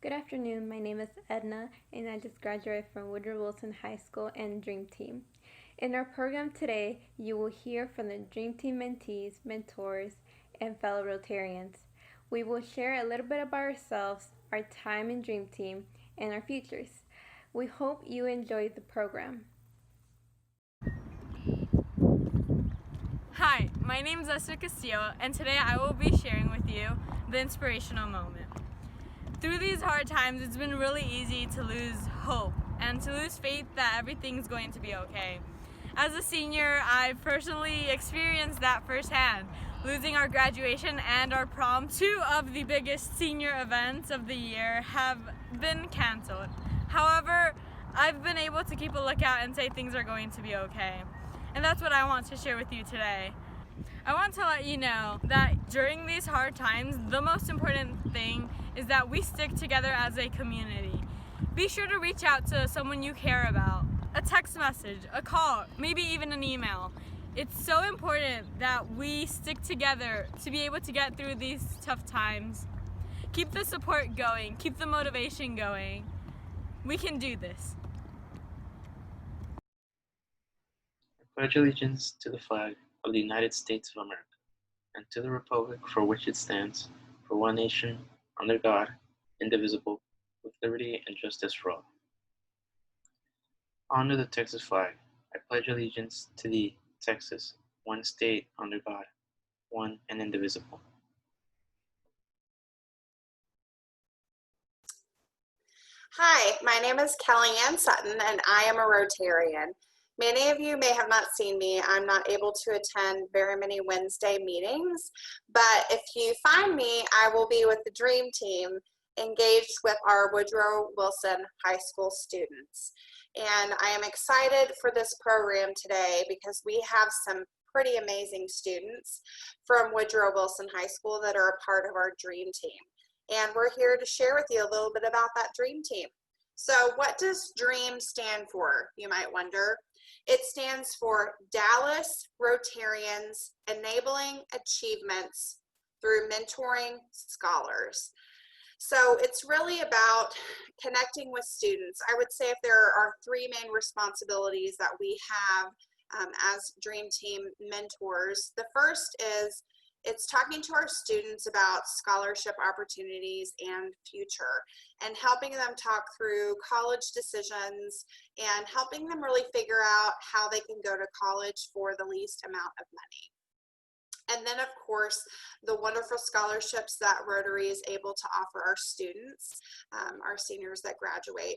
Good afternoon, my name is Edna and I just graduated from Woodrow Wilson High School and Dream Team. In our program today, you will hear from the Dream Team mentees, mentors, and fellow Rotarians. We will share a little bit about ourselves, our time in Dream Team, and our futures. We hope you enjoyed the program. Hi, my name is Esther and today I will be sharing with you the inspirational moment. Through these hard times, it's been really easy to lose hope and to lose faith that everything's going to be okay. As a senior, I've personally experienced that firsthand, losing our graduation and our prom. Two of the biggest senior events of the year have been canceled. However, I've been able to keep a lookout and say things are going to be okay. And that's what I want to share with you today. I want to let you know that during these hard times, the most important thing is that we stick together as a community. Be sure to reach out to someone you care about. A text message, a call, maybe even an email. It's so important that we stick together to be able to get through these tough times. Keep the support going, keep the motivation going. We can do this. I pledge allegiance to the flag of the United States of America and to the republic for which it stands, for one nation, under God, indivisible, with liberty and justice for all. Honor the Texas flag. I pledge allegiance to the Texas, one state under God, one and indivisible. Hi, my name is Ann Sutton and I am a Rotarian. Many of you may have not seen me. I'm not able to attend very many Wednesday meetings, but if you find me, I will be with the Dream Team engaged with our Woodrow Wilson High School students. And I am excited for this program today because we have some pretty amazing students from Woodrow Wilson High School that are a part of our Dream Team. And we're here to share with you a little bit about that Dream Team. So what does DREAM stand for, you might wonder? It stands for Dallas Rotarians Enabling Achievements Through Mentoring Scholars. So it's really about connecting with students. I would say if there are three main responsibilities that we have as Dream Team mentors, the first is it's talking to our students about scholarship opportunities and future and helping them talk through college decisions and helping them really figure out how they can go to college for the least amount of money. And then, of course, the wonderful scholarships that Rotary is able to offer our students, our seniors that graduate.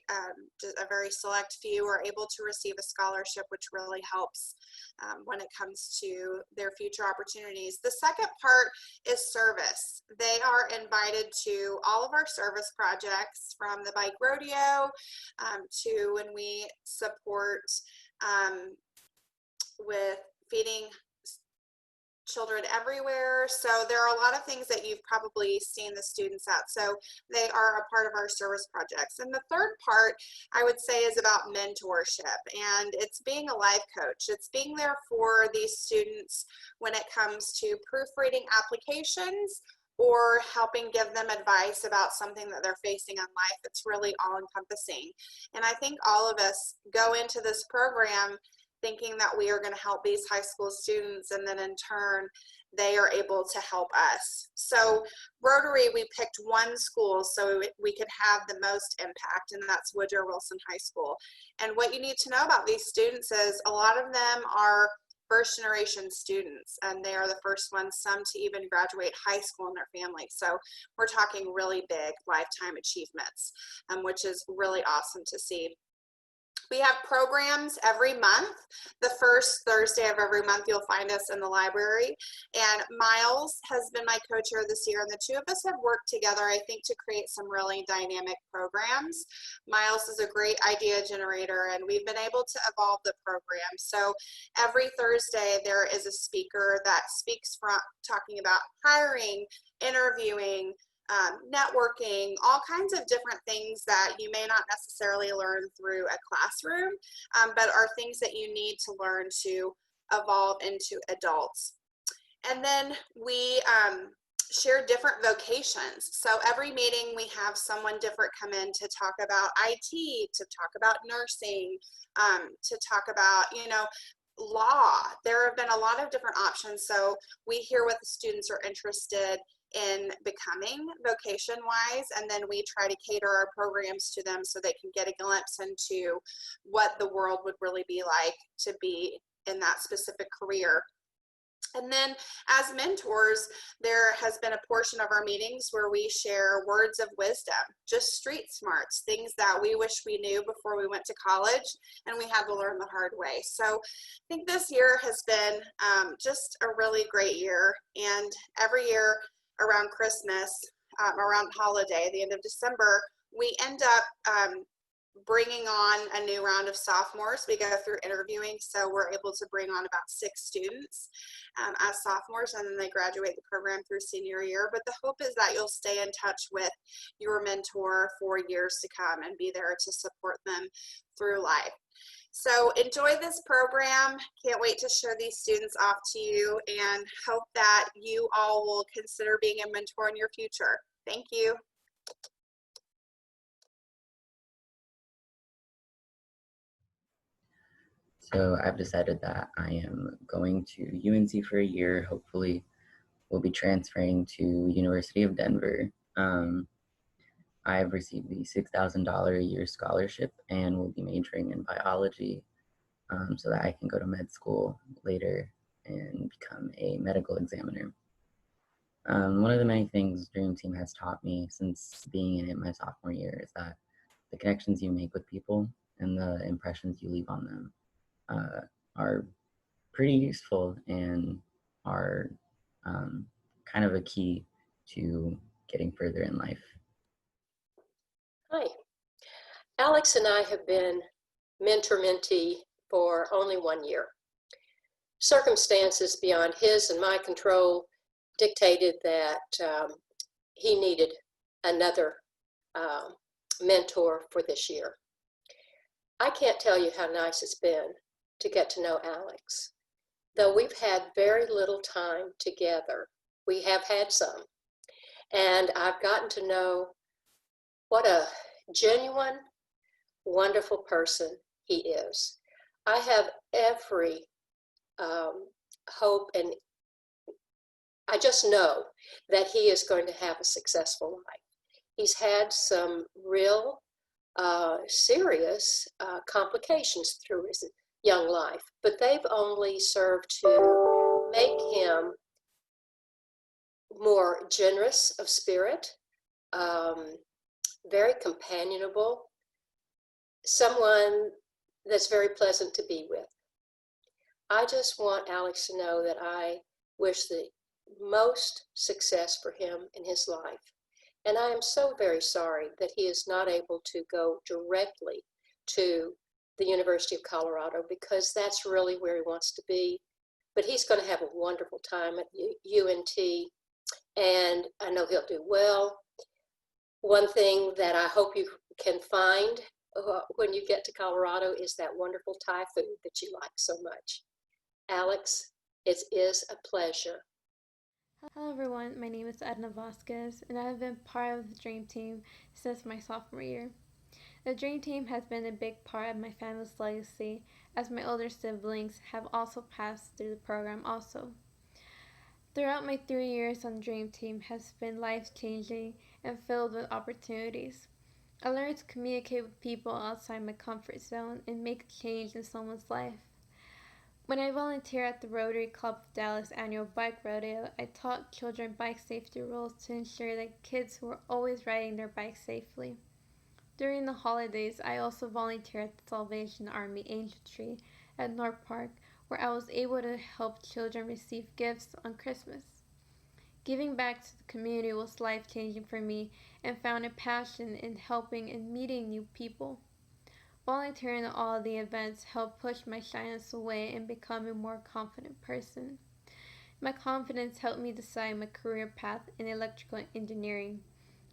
Just a very select few are able to receive a scholarship, which really helps when it comes to their future opportunities. The second part is service. They are invited to all of our service projects, from the bike rodeo to when we support with feeding children everywhere. So there are a lot of things that you've probably seen the students at. So they are a part of our service projects. And the third part, I would say, is about mentorship. And it's being a life coach. It's being there for these students when it comes to proofreading applications or helping give them advice about something that they're facing in life. It's really all encompassing. And I think all of us go into this program thinking that we are going to help these high school students, and then in turn they are able to help us. So Rotary, we picked one school so we could have the most impact, and that's Woodrow Wilson High School. And what you need to know about these students is a lot of them are first generation students, and they are the first ones, some to even graduate high school in their family. So we're talking really big lifetime achievements, which is really awesome to see. We have programs every month. The first Thursday of every month, you'll find us in the library. And Miles has been my co-chair this year, and the two of us have worked together, I think, to create some really dynamic programs. Miles is a great idea generator, and we've been able to evolve the program. So every Thursday, there is a speaker that speaks from talking about hiring, interviewing, networking, all kinds of different things that you may not necessarily learn through a classroom, but are things that you need to learn to evolve into adults. And then we share different vocations. So every meeting we have someone different come in to talk about IT, to talk about nursing, to talk about, law. There have been a lot of different options. So we hear what the students are interested in becoming vocation wise, and then we try to cater our programs to them so they can get a glimpse into what the world would really be like to be in that specific career. And then as mentors, there has been a portion of our meetings where we share words of wisdom, just street smarts, things that we wish we knew before we went to college and we had to learn the hard way. So I think this year has been just a really great year. And every year around Christmas, around holiday, the end of December, we end up bringing on a new round of sophomores. We go through interviewing, so we're able to bring on about 6 students as sophomores, and then they graduate the program through senior year. But the hope is that you'll stay in touch with your mentor for years to come and be there to support them through life. So enjoy this program. Can't wait to show these students off to you, and hope that you all will consider being a mentor in your future. Thank you. So I've decided that I am going to UNC for a year. Hopefully will be transferring to University of Denver. I've received the $6,000 a year scholarship and will be majoring in biology so that I can go to med school later and become a medical examiner. One of the many things Dream Team has taught me since being in it my sophomore year is that the connections you make with people and the impressions you leave on them are pretty useful and are kind of a key to getting further in life. Hi. Alex and I have been mentor-mentee for only 1 year. Circumstances beyond his and my control dictated that he needed another mentor for this year. I can't tell you how nice it's been to get to know Alex. Though we've had very little time together, we have had some. And I've gotten to know what a genuine, wonderful person he is. I have every hope, and I just know that he is going to have a successful life. He's had some real serious complications through his young life, but they've only served to make him more generous of spirit, very companionable, someone that's very pleasant to be with. I just want Alex to know that I wish the most success for him in his life. And I am so very sorry that he is not able to go directly to the University of Colorado, because that's really where he wants to be. But he's going to have a wonderful time at UNT, and I know he'll do well. One thing that I hope you can find when you get to Colorado is that wonderful Thai food that you like so much. Alex, it is a pleasure. Hello everyone, my name is Edna Vasquez, and I have been part of the Dream Team since my sophomore year. The Dream Team has been a big part of my family's legacy, as my older siblings have also passed through the program also. Throughout my 3 years on Dream Team has been life-changing and filled with opportunities. I learned to communicate with people outside my comfort zone and make a change in someone's life. When I volunteered at the Rotary Club of Dallas annual bike rodeo, I taught children bike safety rules to ensure that kids were always riding their bikes safely. During the holidays, I also volunteered at the Salvation Army Angel Tree at North Park, where I was able to help children receive gifts on Christmas. Giving back to the community was life-changing for me, and found a passion in helping and meeting new people. Volunteering at all of the events helped push my shyness away and become a more confident person. My confidence helped me decide my career path in electrical engineering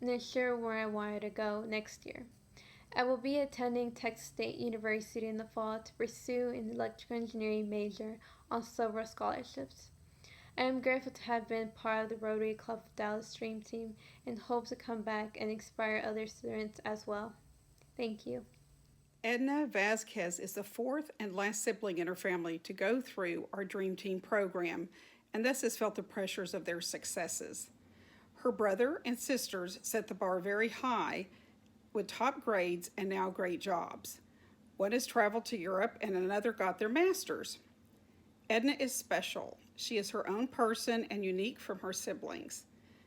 and ensure where I wanted to go next year. I will be attending Texas State University in the fall to pursue an electrical engineering major on several scholarships. I am grateful to have been part of the Rotary Club of Dallas Dream Team and hope to come back and inspire other students as well. Thank you. Edna Vasquez is the fourth and last sibling in her family to go through our Dream Team program and thus has felt the pressures of their successes. Her brother and sisters set the bar very high with top grades and now great jobs. One has traveled to Europe and another got their master's. Edna is special. She is her own person and unique from her siblings.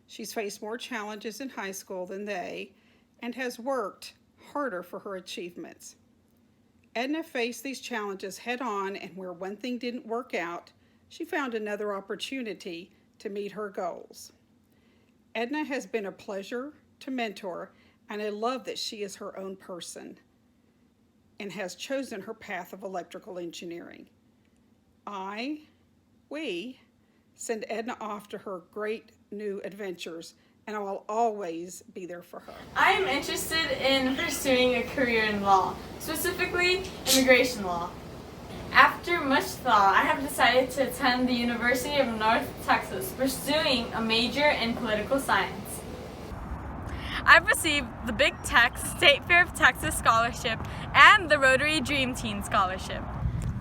She's faced more challenges in high school than they and has worked harder for her achievements. Edna faced these challenges head on, and where one thing didn't work out, she found another opportunity to meet her goals. Edna has been a pleasure to mentor, and I love that she is her own person and has chosen her path of electrical engineering. We send Edna off to her great new adventures, and I will always be there for her. I am interested in pursuing a career in law, specifically immigration law. After much thought, I have decided to attend the University of North Texas, pursuing a major in political science. I've received the Big Tech State Fair of Texas Scholarship and the Rotary Dream Team Scholarship.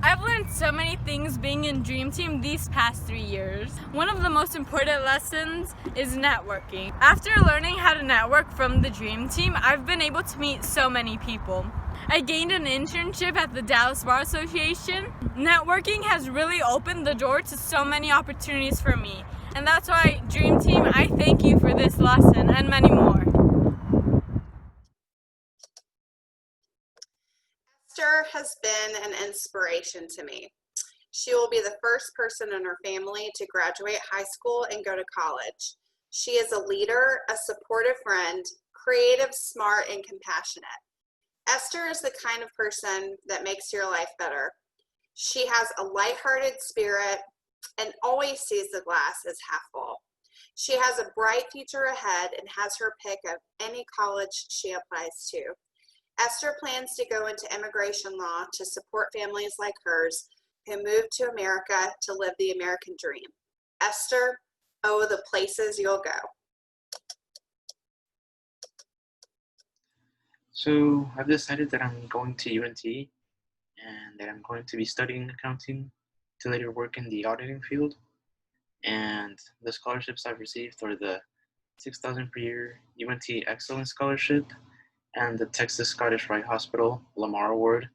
I've learned so many things being in Dream Team these past 3 years. One of the most important lessons is networking. After learning how to network from the Dream Team, I've been able to meet so many people. I gained an internship at the Dallas Bar Association. Networking has really opened the door to so many opportunities for me. And that's why, Dream Team, I thank you for this lesson and many more. Esther has been an inspiration to me. She will be the first person in her family to graduate high school and go to college. She is a leader, a supportive friend, creative, smart, and compassionate. Esther is the kind of person that makes your life better. She has a lighthearted spirit and always sees the glass as half full. She has a bright future ahead and has her pick of any college she applies to. Esther plans to go into immigration law to support families like hers who moved to America to live the American dream. Esther, oh, the places you'll go. So I've decided that I'm going to UNT and that I'm going to be studying accounting to later work in the auditing field. And the scholarships I've received are the $6,000 per year UNT Excellence Scholarship and the Texas Scottish Rite Hospital Lamar Award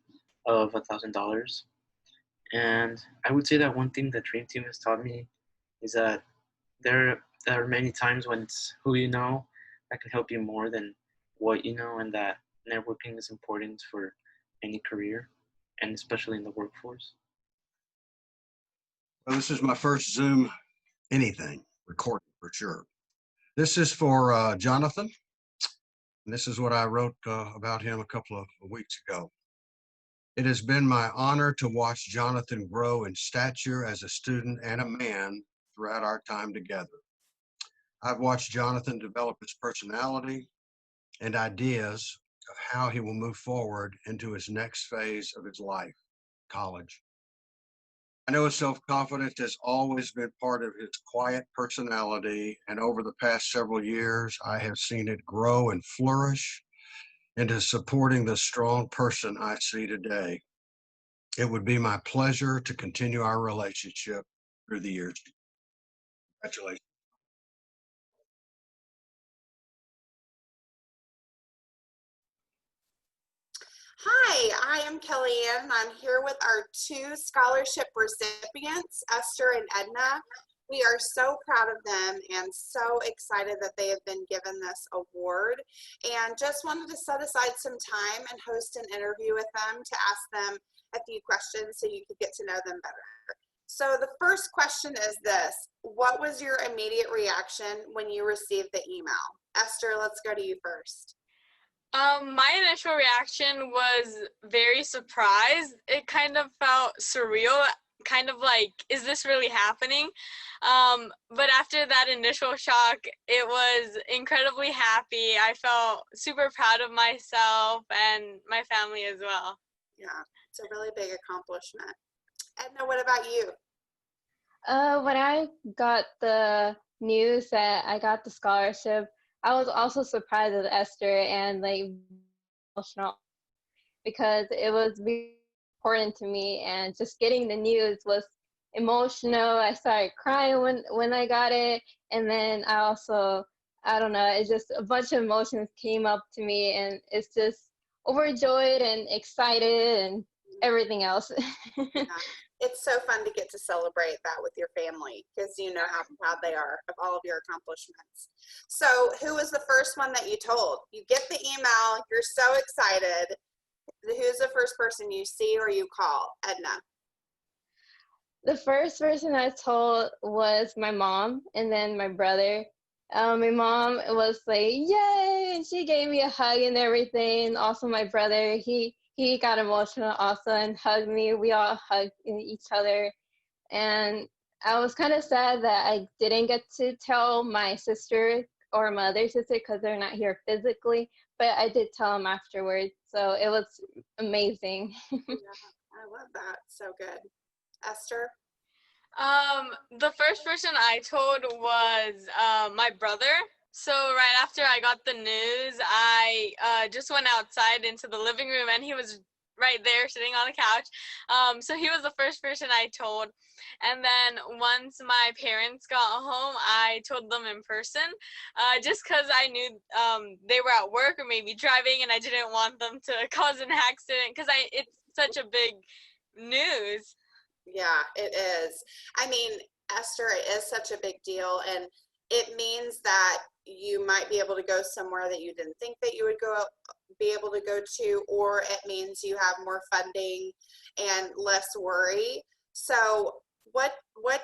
of $1,000. And I would say that one thing that Dream Team has taught me is that there are many times when it's who you know that can help you more than what you know, and that networking is important for any career, and especially in the workforce. Well, this is my first Zoom anything recording for sure. This is for Jonathan. And this is what I wrote about him a couple of weeks ago. It has been my honor to watch Jonathan grow in stature as a student and a man throughout our time together. I've watched Jonathan develop his personality and ideas of how he will move forward into his next phase of his life, college. I know his self-confidence has always been part of his quiet personality, and over the past several years, I have seen it grow and flourish into supporting the strong person I see today. It would be my pleasure to continue our relationship through the years. Congratulations. Hi, I am Kellyanne. I'm here with our two scholarship recipients, Esther and Edna. We are so proud of them and so excited that they have been given this award, and just wanted to set aside some time and host an interview with them to ask them a few questions so you could get to know them better. So the first question is this: what was your immediate reaction when you received the email? Esther, let's go to you first. My initial reaction was very surprised. It kind of felt surreal, kind of like, is this really happening? But after that initial shock, it was incredibly happy. I felt super proud of myself and my family as well. Yeah, it's a really big accomplishment. Edna, what about you? When I got the news that I got the scholarship, I was also surprised with Esther and like emotional because it was very important to me, and just getting the news was emotional. I started crying when I got it, and then I don't know, it's just a bunch of emotions came up to me, and it's just overjoyed and excited and everything else. Yeah. It's so fun to get to celebrate that with your family because you know how proud they are of all of your accomplishments. So, who was the first one that you told? You get the email, you're so excited. Who's the first person you see or you call? Edna. The first person I told was my mom, and then my brother. My mom was like, "Yay!" and she gave me a hug and everything. Also, my brother, he got emotional also and hugged me. We all hugged each other, and I was kind of sad that I didn't get to tell my sister or my other sister because they're not here physically. But I did tell them afterwards, so it was amazing. Yeah, I love that. So good. Esther? The first person I told was my brother. So right after I got the news, I just went outside into the living room, and he was right there sitting on the couch. So he was the first person I told. And then once my parents got home, I told them in person, just because I knew they were at work or maybe driving, and I didn't want them to cause an accident because it's such a big news. Yeah, it is. I mean, Esther, it is such a big deal, and it means that you might be able to go somewhere that you didn't think that you would be able to go to, or it means you have more funding and less worry. So, what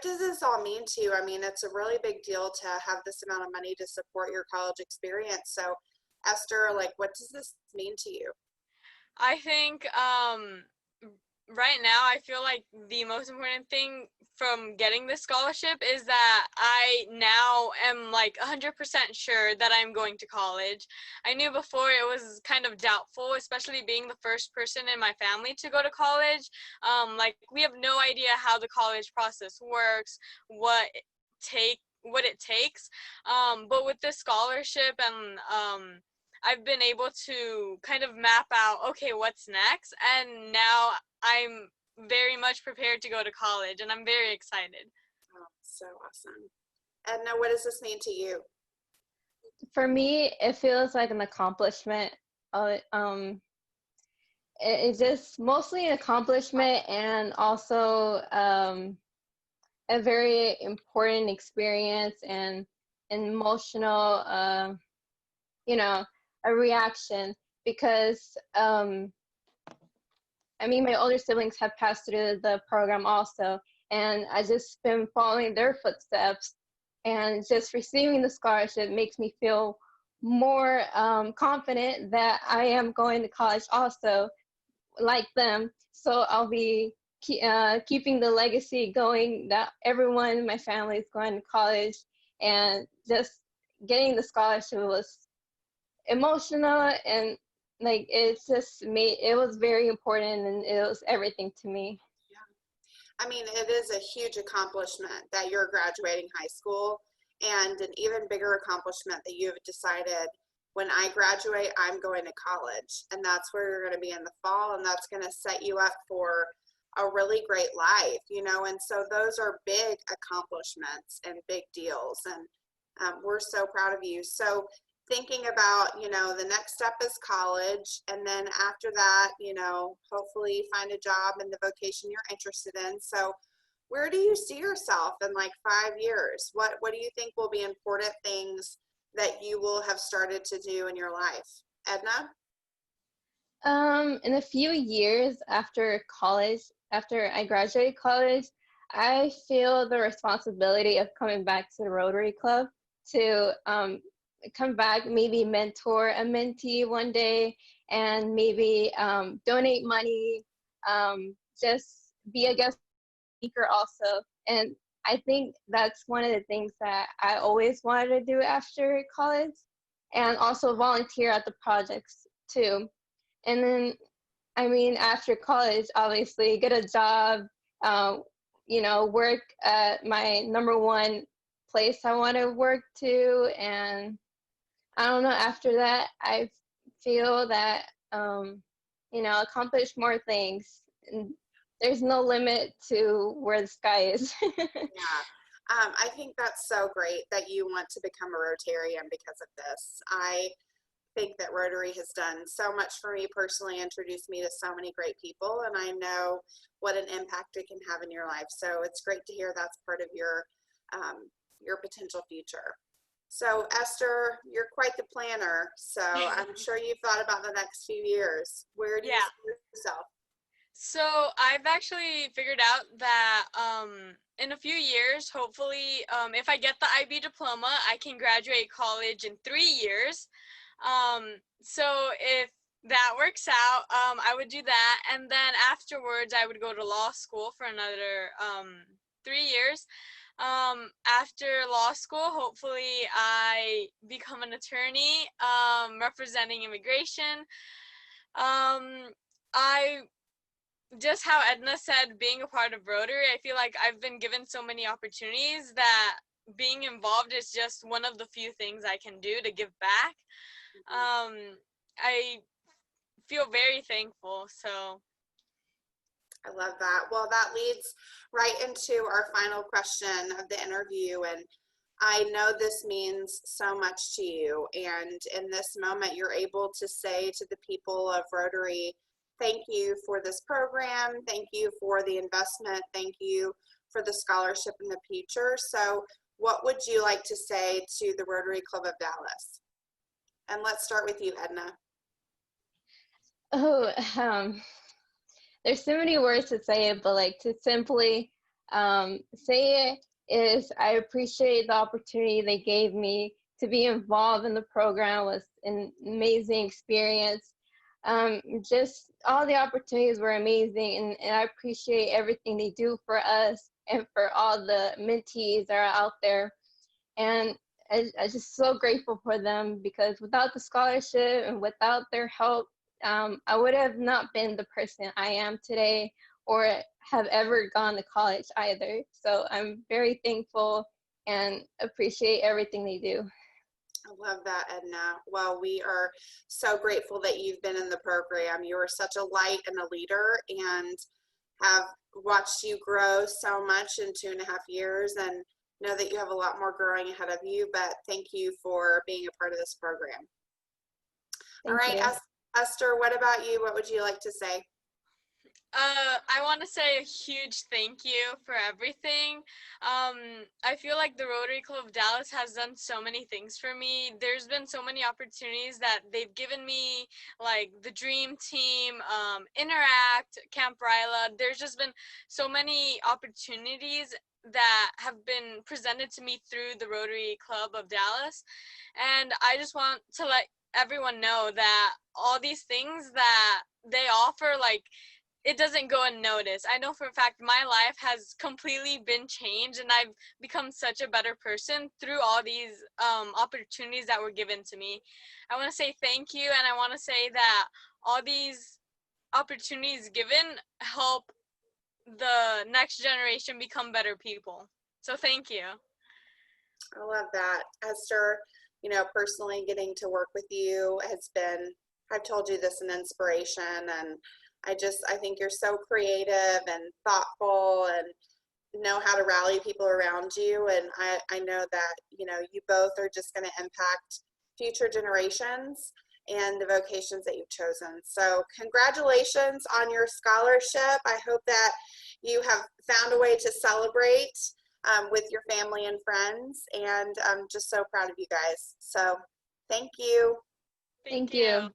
does this all mean to you? I mean, it's a really big deal to have this amount of money to support your college experience. So, Esther, like, what does this mean to you? I think right now I feel like the most important thing from getting this scholarship is that I now am like 100% sure that I'm going to college. I knew before it was kind of doubtful, especially being the first person in my family to go to college. Like we have no idea how the college process works, what it takes. But with this scholarship and I've been able to kind of map out, okay, what's next? And now I'm very much prepared to go to college, and I'm very excited. Oh, so awesome. Edna, what does this mean to you? For me, it feels like an accomplishment. It's just mostly an accomplishment and also a very important experience and an emotional, a reaction because I mean, my older siblings have passed through the program also, and I just been following their footsteps, and just receiving the scholarship makes me feel more confident that I am going to college also, like them. So I'll be keeping the legacy going that everyone in my family is going to college, and just getting the scholarship was emotional and like it was very important and it was everything to me. Yeah. I mean, it is a huge accomplishment that you're graduating high school, and an even bigger accomplishment that you have decided, when I graduate, I'm going to college. And that's where you're going to be in the fall, and that's going to set you up for a really great life, you know. And so those are big accomplishments and big deals. And we're so proud of you. So thinking about, you know, the next step is college, and then after that, you know, hopefully find a job in the vocation you're interested in. So where do you see yourself in like 5 years? What do you think will be important things that you will have started to do in your life? Edna? In a few years after college, after I graduated college, I feel the responsibility of coming back to the Rotary Club to come back, maybe mentor a mentee one day, and maybe donate money, just be a guest speaker also. And I think that's one of the things that I always wanted to do after college, and also volunteer at the projects too. And then, I mean, after college, obviously get a job, work at my number one place I want to work to. And I don't know, after that, I feel that, accomplish more things. And there's no limit to where the sky is. Yeah. I think that's so great that you want to become a Rotarian because of this. I think that Rotary has done so much for me personally, introduced me to so many great people, and I know what an impact it can have in your life. So it's great to hear that's part of your potential future. So Esther, you're quite the planner. So I'm sure you've thought about the next few years. Where do you see yourself? So I've actually figured out that in a few years, hopefully, if I get the IB diploma, I can graduate college in 3 years. So if that works out, I would do that, and then afterwards I would go to law school for another 3 years. After law school, hopefully I become an attorney representing immigration. I just how Edna said, being a part of Rotary, I feel like I've been given so many opportunities that being involved is just one of the few things I can do to give back. I feel very thankful. So I love that. Well, that leads right into our final question of the interview. And I know this means so much to you. And in this moment, you're able to say to the people of Rotary, thank you for this program. Thank you for the investment. Thank you for the scholarship in the future. So what would you like to say to the Rotary Club of Dallas? And let's start with you, Edna. There's so many words to say it, but like to simply say it is, I appreciate the opportunity they gave me to be involved in the program. Was an amazing experience. Just all the opportunities were amazing, and I appreciate everything they do for us and for all the mentees that are out there. And I'm just so grateful for them, because without the scholarship and without their help, I would have not been the person I am today, or have ever gone to college either. So I'm very thankful and appreciate everything they do. I love that, Edna. Well, we are so grateful that you've been in the program. You are such a light and a leader, and have watched you grow so much in 2.5 years, and know that you have a lot more growing ahead of you. But thank you for being a part of this program. All right, Esther, what about you? What would you like to say? I want to say a huge thank you for everything. I feel like the Rotary Club of Dallas has done so many things for me. There's been so many opportunities that they've given me, like the Dream Team, Interact, Camp Ryla. There's just been so many opportunities that have been presented to me through the Rotary Club of Dallas. And I just want to let everyone know that all these things that they offer, like, it doesn't go unnoticed. I know for a fact my life has completely been changed, and I've become such a better person through all these opportunities that were given to me. I want to say thank you, and I want to say that all these opportunities given help the next generation become better people. So thank you. I love that. Esther, you know, personally getting to work with you has been, I've told you this, an inspiration. And I think you're so creative and thoughtful and know how to rally people around you. And I know that, you know, you both are just going to impact future generations and the vocations that you've chosen. So congratulations on your scholarship. I hope that you have found a way to celebrate with your family and friends. And I'm just so proud of you guys. So thank you. Thank you.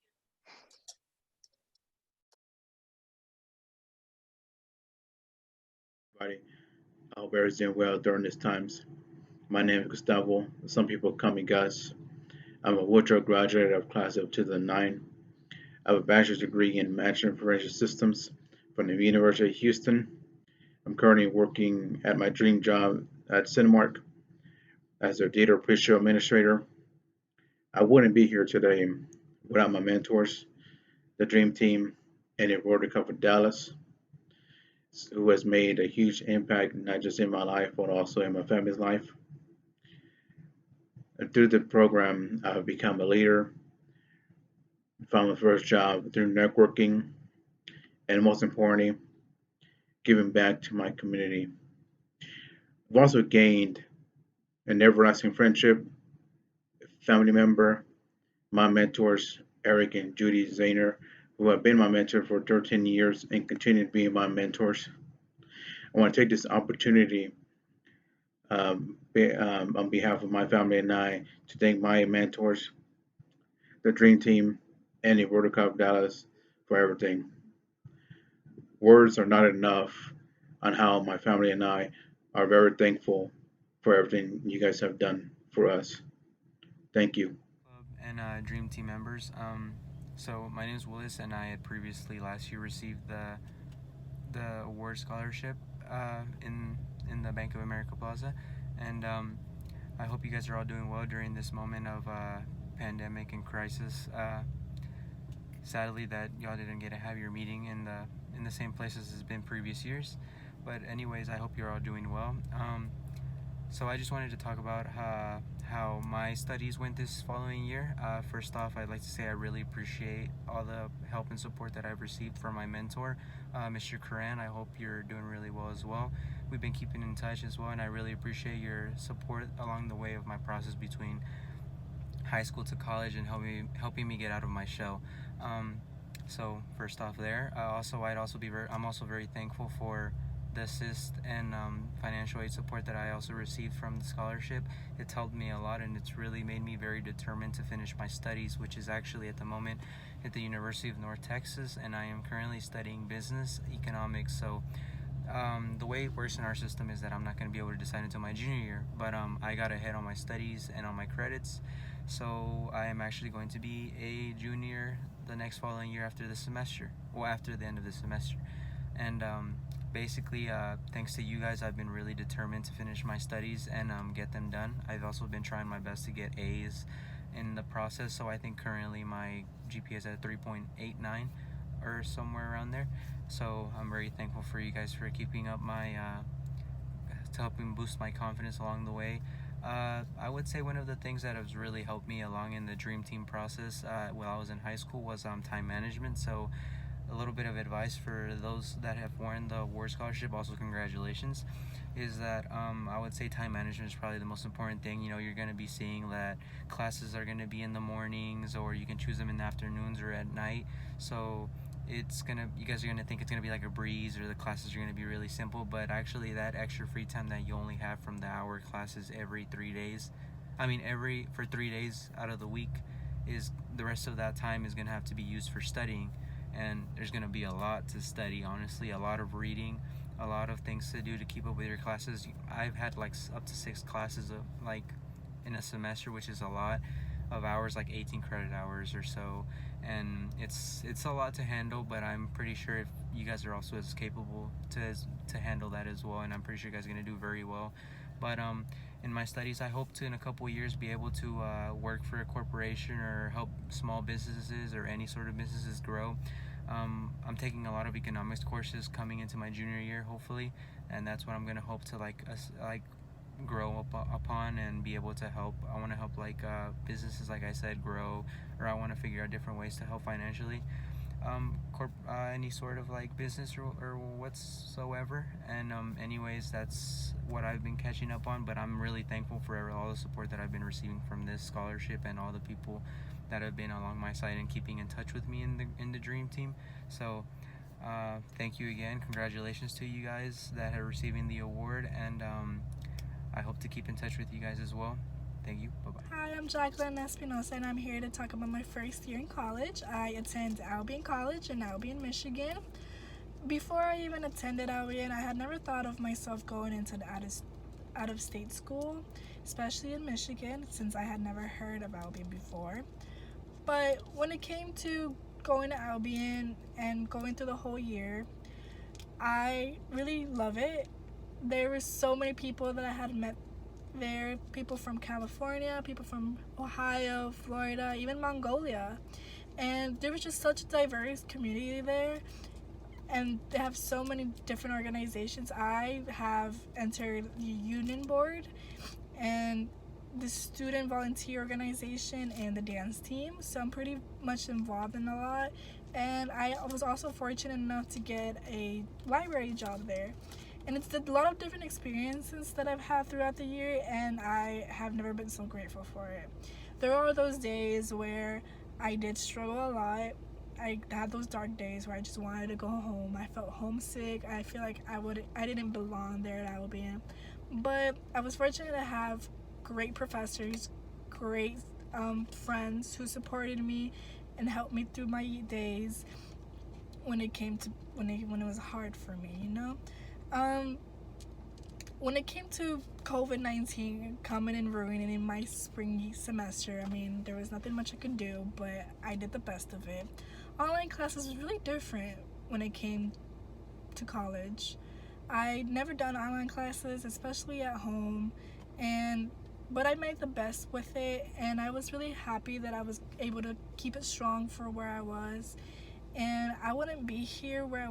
Everybody. I hope everyone's doing well during these times. My name is Gustavo. Some people call me Gus. I'm a Woodrow graduate of class of 2009. I have a bachelor's degree in Management Information Systems from the University of Houston. I'm currently working at my dream job at Cinemark as their data pre-show administrator. I wouldn't be here today without my mentors, the Dream Team, and the Rotary Club of Dallas. who has made a huge impact, not just in my life, but also in my family's life. And through the program, I've become a leader, found my first job through networking, and most importantly, giving back to my community. I've also gained an everlasting friendship, family member, my mentors, Eric and Judy Zahner, who have been my mentor for 13 years and continue to be my mentors. I want to take this opportunity on behalf of my family and I to thank my mentors, the Dream Team, and the Rotary Club of Dallas for everything. Words are not enough on how my family and I are very thankful for everything you guys have done for us. Thank you. Club and Dream Team members. So my name is Willis, and I had previously last year received the award scholarship in the Bank of America Plaza, and I hope you guys are all doing well during this moment of pandemic and crisis. Sadly, that y'all didn't get to have your meeting in the same place as it's been previous years, but anyways, I hope you're all doing well. So I just wanted to talk about how my studies went this following year. First off, I'd like to say I really appreciate all the help and support that I've received from my mentor, Mr. Karan. I hope you're doing really well as well. We've been keeping in touch as well, and I really appreciate your support along the way of my process between high school to college and helping me get out of my shell. So first off there, I'm also very thankful for the assist and financial aid support that I also received from the scholarship. It's helped me a lot, and it's really made me very determined to finish my studies, which is actually at the moment at the University of North Texas, and I am currently studying business economics. So the way it works in our system is that I'm not going to be able to decide until my junior year, but I got ahead on my studies and on my credits, so I am actually going to be a junior the next following year after the end of the semester. And basically, thanks to you guys, I've been really determined to finish my studies and get them done. I've also been trying my best to get A's in the process, so I think currently my GPA is at 3.89 or somewhere around there. So I'm very thankful for you guys for keeping up to helping boost my confidence along the way. I would say one of the things that has really helped me along in the Dream Team process while I was in high school was time management. So a little bit of advice for those that have won the award scholarship, also congratulations, is that I would say time management is probably the most important thing. You know, you're going to be seeing that classes are going to be in the mornings, or you can choose them in the afternoons or at night. So you guys are going to think it's going to be like a breeze, or the classes are going to be really simple, but actually that extra free time that you only have from the hour classes for 3 days out of the week, is the rest of that time is going to have to be used for studying. And there's going to be a lot to study, honestly, a lot of reading, a lot of things to do to keep up with your classes. I've had like up to 6 classes in a semester, which is a lot of hours, like 18 credit hours or so, and it's a lot to handle, but I'm pretty sure if you guys are also as capable to handle that as well, and I'm pretty sure you guys are going to do very well. But in my studies, I hope to in a couple of years be able to work for a corporation or help small businesses or any sort of businesses grow. I'm taking a lot of economics courses coming into my junior year, hopefully, and that's what I'm going to hope to grow up upon and be able to help. I want to help businesses, like I said, grow, or I want to figure out different ways to help financially any sort of business or whatsoever. And anyways, that's what I've been catching up on, but I'm really thankful for all the support that I've been receiving from this scholarship and all the people that have been along my side and keeping in touch with me in the Dream Team. So thank you again. Congratulations to you guys that are receiving the award, and I hope to keep in touch with you guys as well. Thank you. Bye-bye. Hi, I'm Jacqueline Espinosa, and I'm here to talk about my first year in college. I attend Albion College in Albion, Michigan. Before I even attended Albion, I had never thought of myself going into the out-of-state school, especially in Michigan, since I had never heard of Albion before. But when it came to going to Albion and going through the whole year, I really love it. There were so many people that I had met there, people from California, people from Ohio, Florida, even Mongolia, and there was just such a diverse community there. and they have so many different organizations. I have entered the union board and the student volunteer organization and the dance team, so I'm pretty much involved in a lot. And I was also fortunate enough to get a library job there, and it's a lot of different experiences that I've had throughout the year, and I have never been so grateful for it. There are those days where I did struggle a lot. I had those dark days where I just wanted to go home. I felt homesick. I feel like I didn't belong there at Albion. But I was fortunate to have great professors, great friends who supported me and helped me through my days when it was hard for me, you know. When it came to COVID-19 coming and ruining my spring semester, I mean, there was nothing much I could do, but I did the best of it. Online classes was really different when it came to college. I'd never done online classes, especially at home, but I made the best with it, and I was really happy that I was able to keep it strong for where I was. And I wouldn't be here where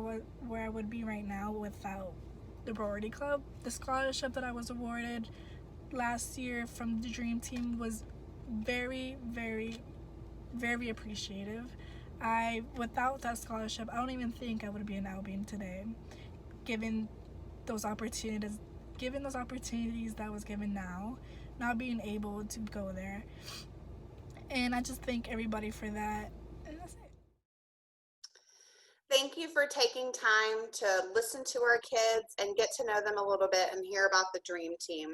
I would be right now without the Rotary Club. The scholarship that I was awarded last year from the Dream Team was very, very, very appreciative. Without that scholarship, I don't even think I would be in Albion today, given those opportunities that was given now, not being able to go there. And I just thank everybody for that. And that's it. Thank you for taking time to listen to our kids and get to know them a little bit and hear about the Dream Team.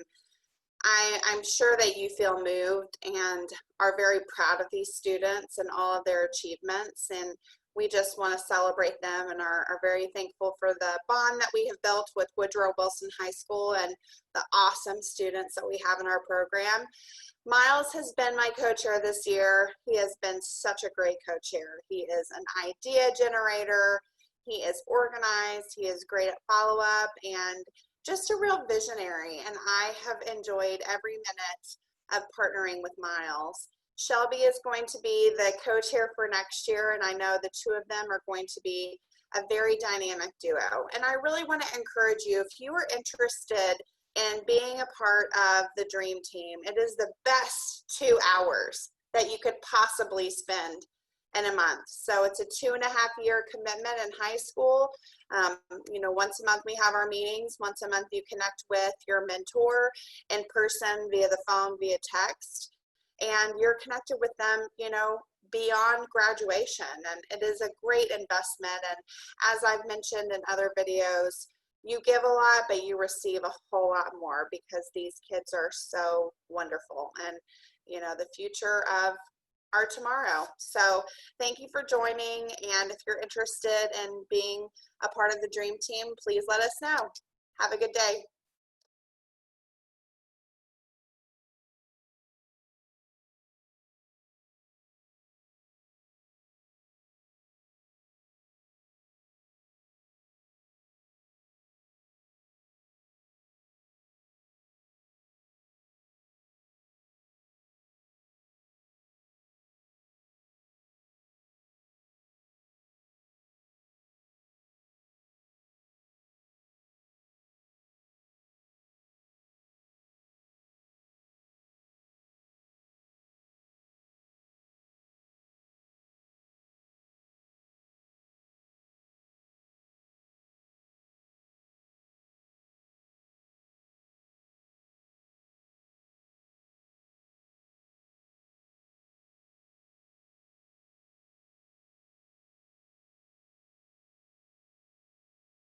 I'm sure that you feel moved and are very proud of these students and all of their achievements, and we just want to celebrate them and are very thankful for the bond that we have built with Woodrow Wilson High School and the awesome students that we have in our program. Miles has been my co-chair this year. He has been such a great co-chair. He is an idea generator. He is organized. He is great at follow-up and just a real visionary. And I have enjoyed every minute of partnering with Miles. Shelby is going to be the co-chair for next year, and I know the two of them are going to be a very dynamic duo. And I really want to encourage you, if you are interested in being a part of the Dream Team, it is the best 2 hours that you could possibly spend in a month. So it's a 2.5-year commitment in high school. Once a month we have our meetings. Once a month you connect with your mentor in person, via the phone, via text, and you're connected with them, beyond graduation. And it is a great investment. And as I've mentioned in other videos, you give a lot, but you receive a whole lot more because these kids are so wonderful and, the future of our tomorrow. So thank you for joining. And if you're interested in being a part of the Dream Team, please let us know. Have a good day.